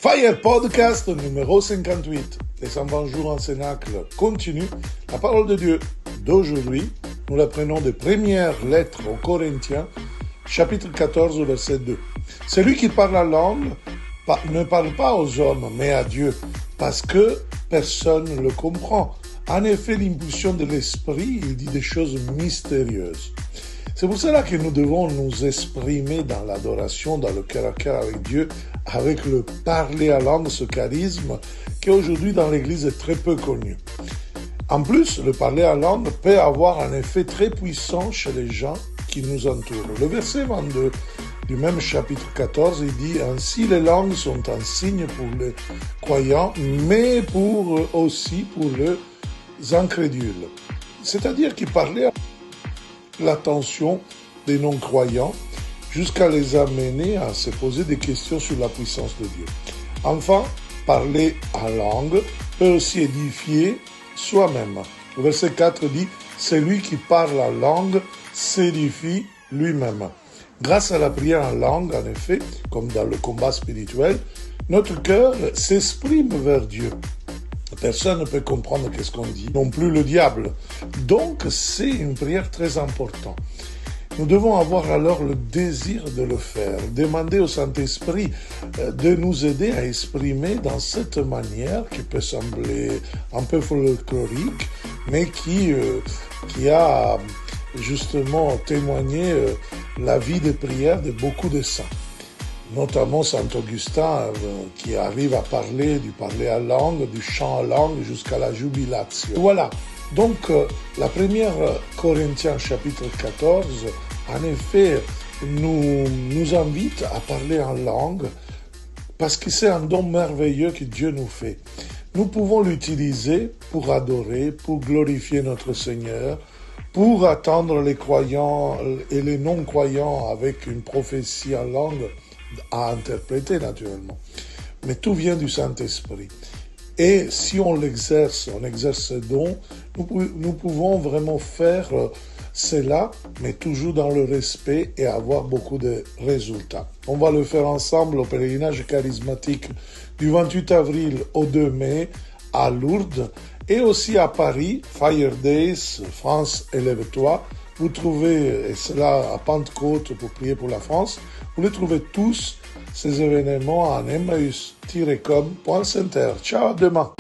Fire Podcast numéro 58. Les 120 jours en Cénacle continuent. La parole de Dieu d'aujourd'hui, nous la prenons des premières lettres aux Corinthiens, chapitre 14, verset 2. Celui qui parle la langue ne parle pas aux hommes, mais à Dieu, parce que personne ne le comprend. En effet, l'impulsion de l'esprit, il dit des choses mystérieuses. C'est pour cela que nous devons nous exprimer dans l'adoration, dans le cœur à cœur avec Dieu, avec le parler à langue, ce charisme qui aujourd'hui dans l'Église est très peu connu. En plus, le parler à langue peut avoir un effet très puissant chez les gens qui nous entourent. Le verset 22 du même chapitre 14, il dit « Ainsi les langues sont un signe pour les croyants, mais aussi pour les incrédules. » C'est-à-dire qu'il parlait l'attention des non-croyants jusqu'à les amener à se poser des questions sur la puissance de Dieu. Enfin, parler en langue peut aussi édifier soi-même. Le verset 4 dit « Celui qui parle en langue s'édifie lui-même ». Grâce à la prière en langue, en effet, comme dans le combat spirituel, notre cœur s'exprime vers Dieu. Personne ne peut comprendre qu'est-ce qu'on dit, non plus le diable. Donc, c'est une prière très importante. Nous devons avoir alors le désir de le faire, demander au Saint-Esprit de nous aider à exprimer dans cette manière qui peut sembler un peu folklorique, mais qui a justement témoigné la vie de prière de beaucoup de saints. Notamment Saint Augustin qui arrive à parler du parler à langue, du chant à langue jusqu'à la jubilation. Voilà, donc la première Corinthiens chapitre 14, en effet, nous invite à parler en langue parce que c'est un don merveilleux que Dieu nous fait. Nous pouvons l'utiliser pour adorer, pour glorifier notre Seigneur, pour attendre les croyants et les non-croyants avec une prophétie en langue à interpréter naturellement. Mais tout vient du Saint-Esprit. Et si on exerce ce don, nous pouvons vraiment faire cela, mais toujours dans le respect et avoir beaucoup de résultats. On va le faire ensemble au pèlerinage charismatique du 28 avril au 2 mai à Lourdes et aussi à Paris, Fire Days, France élève-toi. Vous trouvez, et cela à Pentecôte pour prier pour la France, vous les trouvez tous, ces événements, en emmaüs-com.center. Ciao, à demain.